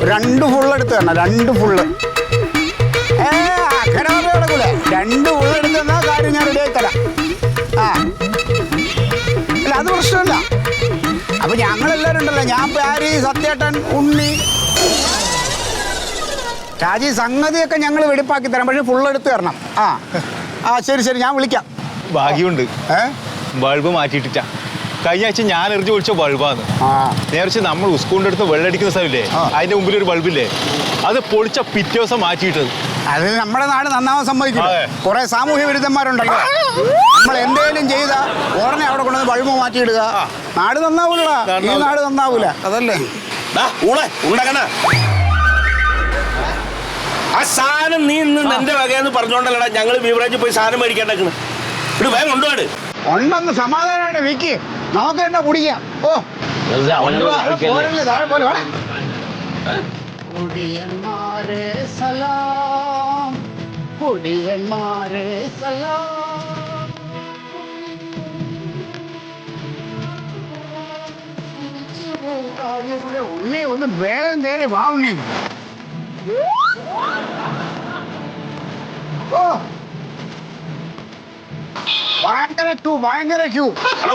2 full എടുത്ത് തരണം, 2 full. അങ്ങനെ കിടക്കൂലേ, 2 ഫുള്ള് എടുത്ത് തന്നാ കാര്യം ഞാൻ റെഡിയാക്കി തരാം. അല്ല അത് പ്രശ്നമില്ല. അപ്പൊ ഞങ്ങളെല്ലാവരും ഉണ്ടല്ലോ, ഞാൻ പ്യാരി, സത്യേട്ടൻ, ഉണ്ണി, ഷാജി, സംഗതിയൊക്കെ ഞങ്ങൾ വെടിപ്പാക്കി തരാം. പക്ഷെ ഫുള്ള് എടുത്ത് തരണം. ശരി ഞാൻ വിളിക്കാം. ഭാഗ്യമുണ്ട്, ബൾബ് മാറ്റിയിട്ടാ. കഴിഞ്ഞ ആഴ്ച ഞാൻ എറിഞ്ഞു പൊളിച്ച ബൾബാണ്. നേരത്തെ നമ്മൾ സ്കൂളിൻ്റെ അടുത്ത് വെള്ളടിക്കുന്ന സ്ഥലമില്ലേ, അതിന്റെ മുമ്പിൽ ഒരു ബൾബില്ലേ, അത് പൊളിച്ച പിറ്റേ ദിവസം മാറ്റിയിട്ടത്. അത് നമ്മുടെ നാട് നന്നാവാൻ സമ്മതിക്കും. കുറെ സാമൂഹ്യ വിരുദ്ധന്മാരുണ്ടല്ലോ, നമ്മൾ എന്തെങ്കിലും ചെയ്താ ഉടനെ അവിടെ കൊണ്ടുവന്ന് ബൾബ് മാറ്റിയിടുക. നാട് നന്നാവൂലടാ, ഈ നാട് നന്നാവൂല. അതല്ലേ ആ സാധനം നീ ഇന്ന് നിന്റെ വകയെന്ന് പറഞ്ഞോണ്ടല്ലടാ ഞങ്ങൾ ബീവറേജിൽ പോയി സാധനം മേടിക്കേണ്ടത്. ഇവിടെ വേഗം കൊണ്ടുപോട്. ഉണ്ടെന്ന് സമാധാനമായിട്ട് വിൽക്ക്, നമുക്ക് തന്നെ കുടിക്കാം. കുടിയന്മാരെ സലാം, കുടിയന്മാരെ സലാം. ഉണ്ണി ഒന്ന് വേഗം തേടി വാ ഉണ്ണി. ഭയങ്കര ക്യൂ.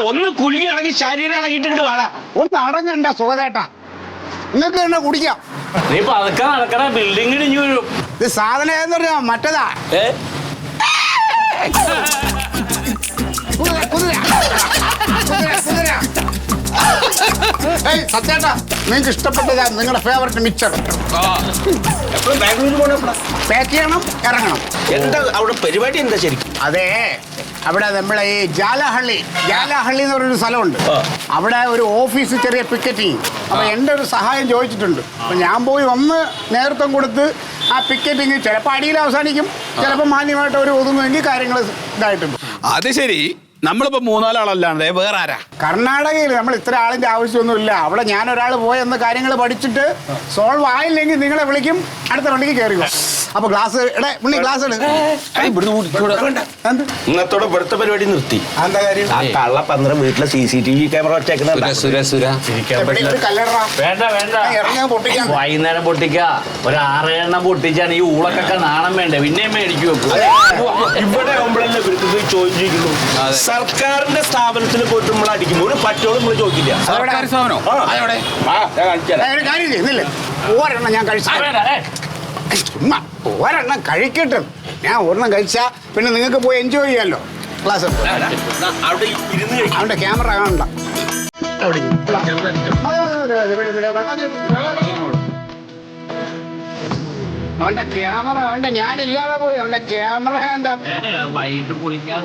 ഒന്ന് കുലുങ്ങി ഇറങ്ങി ശരീരം ഇറങ്ങിയിട്ടുണ്ട്. ഒന്ന് അടങ്ങണ്ട സുഖതേട്ടാ, നിങ്ങൾക്ക് തന്നെ കുടിക്കാം. നീ പതുക്കെ നടക്കണ, ബിൽഡിങ്ങിന് ഇനി വീഴും. ഇത് സാധനം ഏതെന്ന് പറഞ്ഞാ മറ്റേതാ. സത്യേട്ടാ, നിങ്ങൾക്ക് ഇഷ്ടപ്പെട്ടതാ നിങ്ങളുടെ ഫേവറേറ്റ് മിക്സർ. പാക്ക് ചെയ്യണം, ഇറങ്ങണം. എന്താ അവിടെ പരിപാടി എന്താ ശരിക്കും? അതെ, അവിടെ നമ്മളെ ഈ ജാലഹള്ളി എന്ന് പറഞ്ഞൊരു സ്ഥലമുണ്ട്. അവിടെ ഒരു ഓഫീസ് ചെറിയ പിക്കറ്റിങ്. അപ്പൊ എൻ്റെ ഒരു സഹായം ചോദിച്ചിട്ടുണ്ട്. അപ്പൊ ഞാൻ പോയി ഒന്ന് നേതൃത്വം കൊടുത്ത് ആ പിക്കറ്റിങ് ചിലപ്പോൾ അടിയിൽ അവസാനിക്കും, ചിലപ്പോൾ മാന്യമായിട്ട് ഒരു ഒതുങ്ങുമെങ്കിൽ കാര്യങ്ങൾ ഇതായിട്ടുണ്ട്. അത് ശരി. നമ്മളിപ്പോ 3-4 ആളല്ലാതെ വേറെ ആരാ? കർണാടകയിൽ നമ്മൾ ഇത്ര ആളിന്റെ ആവശ്യമൊന്നുമില്ല. അവിടെ ഞാൻ ഒരാൾ പോയെന്ന കാര്യങ്ങൾ പഠിച്ചിട്ട് സോൾവ് ആയില്ലെങ്കിൽ നിങ്ങളെ വിളിക്കും, അടുത്ത വണ്ടിക്ക് കയറുക. അപ്പൊ ഗ്ലാസ് ഗ്ലാസ് ഇന്നത്തോടെ ഇവിടുത്തെ പരിപാടി നിർത്തി. എന്താ കാര്യം? ആ കള്ള 12 വീട്ടിലെ CCTV ക്യാമറ വെച്ചേക്കുന്ന. വൈകുന്നേരം പൊട്ടിക്ക, ഒരു 6 എണ്ണം പൊട്ടിച്ചാണ് ഈ ഊളക്കൊക്കെ നാണം വേണ്ടേ, പിന്നെ മേടിക്കും. ഇവിടെ ആവുമ്പോഴല്ലേ ഇവർക്ക് ചോദ്യം ചെയ്യുന്നു. സർക്കാരിന്റെ സ്ഥാപനത്തിൽ പോയിട്ട് നമ്മൾ അടിക്കുമ്പോൾ പറ്റോളം നമ്മൾ ചോദിക്കില്ല. ഒരെണ്ണം ഞാൻ കഴിച്ചു, ഒരെണ്ണം കഴിക്കട്ടെ. ഞാൻ ഒരെണ്ണം കഴിച്ചാ പിന്നെ നിങ്ങൾക്ക് പോയി എൻജോയ് ചെയ്യാമല്ലോ. ക്ലാസ് അവന്റെ ക്യാമറ കാണണ്ട. അവന്റെ ക്യാമറ വേണ്ട, ഞാനില്ലാതെ പോയി അവന്റെ ക്യാമറ വേണ്ട. വൈകിട്ട് കുളിക്കാൻ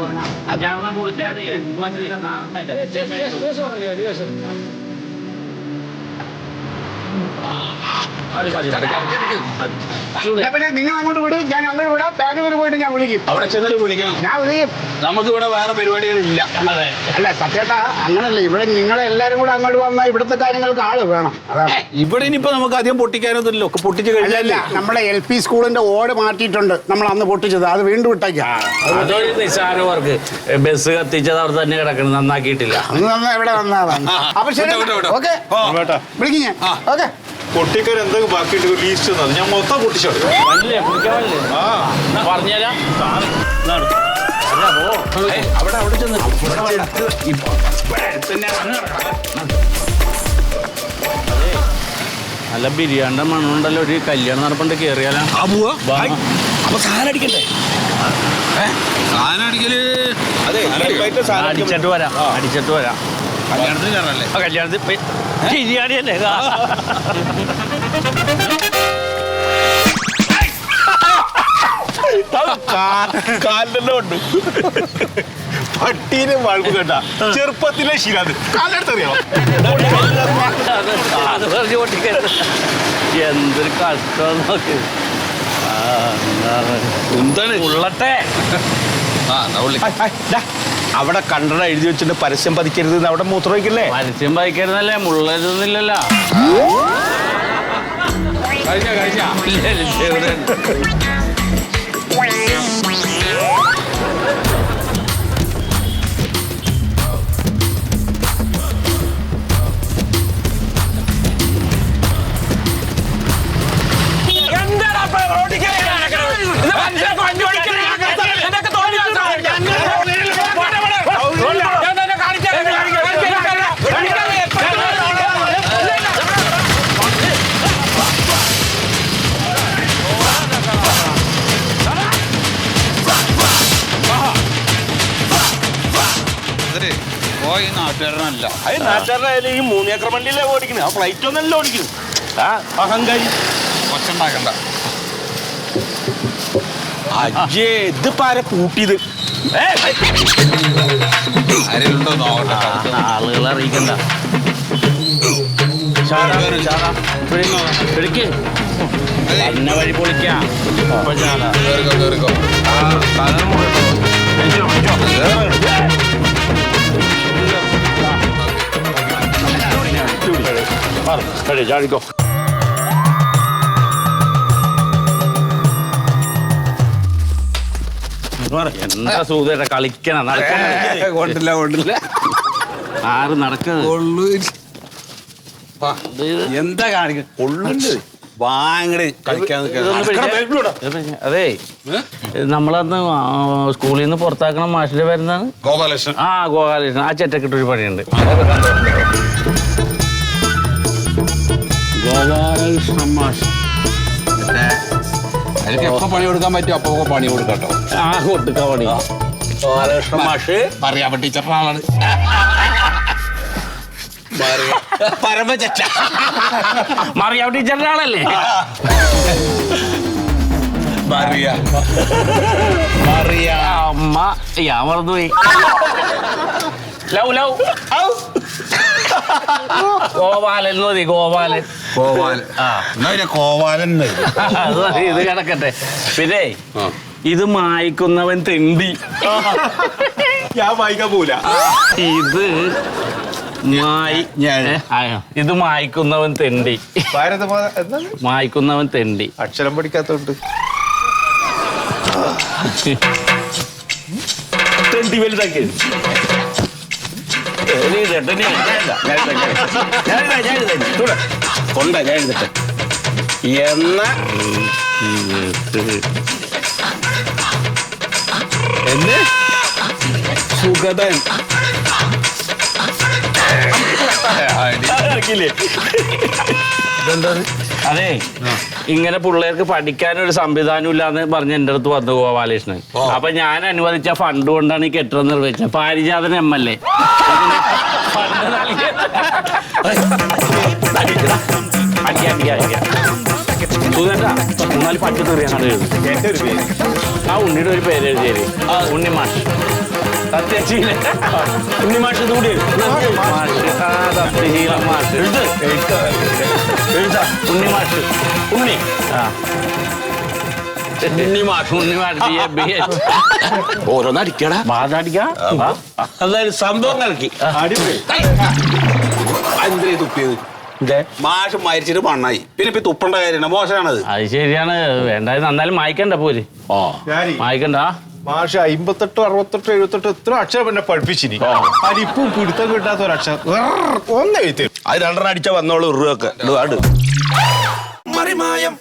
നിങ്ങൾ അങ്ങോട്ട് വിടും, ഞാൻ അങ്ങോട്ട് വിടാം. ബാംഗ്ലൂർ പോയിട്ട് ഞാൻ വിളിക്കും. അവിടെ ചെന്നിട്ട് വിളിക്കണം. ഞാൻ വിളിക്കും. നമുക്ക് ഇവിടെ വേറെ പരിപാടികളില്ല. അല്ല സത്യേട്ടാ, അങ്ങനല്ല. ഇവിടെ നിങ്ങളെല്ലാരും കൂടെ അങ്ങോട്ട് വന്നാൽ ഇവിടുത്തെ കാര്യങ്ങൾക്ക് ആള് വേണം. അതാണ്. ഇവിടെ ഇനിയിപ്പോ നമുക്ക് അധികം പൊട്ടിക്കാനൊന്നുമില്ല, ഒക്കെ പൊട്ടിച്ച് കഴിഞ്ഞല്ല. നമ്മളെ LP സ്കൂളിന്റെ ഓട് മാറ്റിയിട്ടുണ്ട്, നമ്മൾ അന്ന് പൊട്ടിച്ചത്. അത് വീണ്ടും ഇട്ടേക്കാം. അതൊരു നിസ്സാരവർക്ക് ബസ് കത്തിച്ചത് അവിടെ തന്നെ കിടക്കണം, നന്നാക്കിയിട്ടില്ല. അന്ന് എവിടെ വന്നതാണ്. അപ്പൊ ശരി, ഓക്കെ വിളിക്കും ഞാൻ. ഓക്കെ. പൊട്ടിക്കാൻ എന്തൊക്കെ ബാക്കിയിട്ട് ലീസ്റ്റ് ഞാൻ മൊത്തം പൊട്ടിച്ചോ. പറഞ്ഞുതരാം. അവിടെ ചെന്ന് നല്ല ബിരിയാണിന്റെ മണ്ണുണ്ടല്ലോ, ഒരു കല്യാണം നടപ്പണ്ട് കേറിയാലോ. അപ്പൊ സാധനം അടിക്കണ്ടേ? സാധനം അടിക്കല് അടിച്ചിട്ട് വരാം. കല്യാണത്തിന് കയറല്ലേ? കല്യാണത്തിൽ ബിരിയാണിയല്ലേ? കാലിന്റെ ഉണ്ട് പട്ടീനെ വഴുപ്പ് കേട്ടാ ചെറുപ്പത്തിലെ ശീലത് കാലെടുത്തറിയാം. അത് പറഞ്ഞു പൊട്ടിക്കരുത്. എന്തൊരു കഷ്ടം നോക്ക്. എന്താണ് ഉള്ളട്ടെ. അവിടെ കണ്ടട എഴുതി വെച്ചിട്ട് പരസ്യം പതിക്കരുത്, അവിടെ മൂത്രം വയ്ക്കില്ലേ? പരസ്യം പതിക്കരുതല്ലേ, മുള്ളരുന്നില്ലല്ലോ. നാട്ടുകാരനല്ല. അത് നാട്ടുകാരുടെ ഈ 3 ഏക്കർ വണ്ടിയിലേ ഓടിക്കുന്നത്. ആ ഫ്ലൈറ്റ് ഒന്നല്ല ഓടിക്കുന്നു. ആ അഹങ്കാരി. ഒച്ചുണ്ടാക്കണ്ട. അജേ ഇതിപ്പോ ആരെ കൂട്ടിയത്? ആരെയുണ്ടോ നോക്കട്ടെ. ആളുകളെ അറിയിക്കണ്ട. എന്നെ വഴി പൊളിക്കാം. കേറിക്കോ, കേറിക്കോ. ആ, സാധനം മുഴുവൻ. ചാടിക്കോ. എന്താ സൂതേട്ട കളിക്കണം, നടക്കണം. കൊണ്ടില്ല, കൊണ്ടില്ല. ആറ് നടക്കുന്നത് എന്താ കാണിക്കുന്നത്? കൊള്ളുണ്ട്. വാങ്ങട് കളിക്കാൻ അതെ. നമ്മളന്ന് സ്കൂളിൽ നിന്ന് പുറത്താക്കണം മാഷിന്റെ പേരെന്താണ്? ഗോപാലകൃഷ്ണൻ. ആ, ഗോപാലകൃഷ്ണൻ. ആ ചെറ്റക്കിട്ടൊരു പണിയുണ്ട്. ഗോപാലകൃഷ്ണൻ മാഷ്. അതിലേക്ക് എപ്പോ പണി കൊടുക്കാൻ പറ്റും അപ്പൊ പണി കൊടുക്കട്ടോ. ആ, കൊടുക്ക പണി. ഗോപാലകൃഷ്ണൻ മാഷ് പറയാൻ ടീച്ചറിന്റെ ആളാണ്. പരമചറ്റ. മറിയാവ് ടീച്ചറിന്റെ ആളല്ലേ? അമ്മ ഞാൻ മറന്നുപോയി. ലവ് ലവ് ഗോപാലൻ മതി. ഗോപാലൻ. കോവാലൻ. കോവാലൻ. അത് മതി, ഇത് കിടക്കട്ടെ. പിന്നെ ഇത് മായ്ക്കുന്നവൻ തെണ്ടി. ഞാൻ വായിക്കാൻ പോവില്ല. ഇത് ഇത് മായ്ക്കുന്നവൻ തെണ്ടി. മായ്ക്കുന്നവൻ തെണ്ടി. അക്ഷരം പഠിക്കാത്തോണ്ട് തെണ്ടി വലുതാക്കി. കൊണ്ട ഞാൻ എഴുതട്ടെ. എന്ന എന്ന് സുഗതൻ. അതെ, ഇങ്ങനെ പിള്ളേർക്ക് പഠിക്കാനൊരു സംവിധാനം ഇല്ലാന്ന് പറഞ്ഞ് എൻ്റെ അടുത്ത് വന്നു ഗോപാലകൃഷ്ണൻ. അപ്പൊ ഞാൻ അനുവദിച്ച ഫണ്ട് കൊണ്ടാണ് ഈ കെട്ടിടം നിർവഹിച്ചത്. പാരിജാതൻ MLA സുധേട്ടാ 3-4 പട്ടി തെറിയാണ് എഴുതി. എന്റെ ഒരു പേര്. ആ ഉണ്ണിയുടെ ഒരു പേര് എഴുതിയത് ഉണ്ണിമാഷ്. സത്യശീല ഉണ്ണിമാഷ് ഇത് കൂടി മാഷ്. ആ, സത്യശീല മാഷ്. ഉണ്ണിമാഷ്. ഉണ്ണി. ആ, ഉണ്ണിമാഷ്. ഓരോന്നടിക്കടാ. ബാധടിക്കാ. അതായത് സംഭവം കളിക്കി. എന്തേ തുപ്പിയത്? മാഷ് മരിച്ചിട്ട് മണ്ണായി. പിന്നെ ഇപ്പൊ തുപ്പണ്ട കാര്യമാണ്. മോശമാണത്. അത് ശരിയാണ്. വേണ്ട, നന്നാലും മായ്ക്കണ്ട പോര്. മായ്ക്കണ്ട. മാഷ് 58, 68, 78 എത്ര അക്ഷരം എന്നെ പഠിപ്പിച്ചിനി. അതിപ്പം പിടുത്തം കിട്ടാത്ത ഒരു അക്ഷരം ഒന്ന് എഴുതി. അത് 2 അടിച്ചാ വന്നോളൂ. ഉറുവൊക്കെ മറിമായം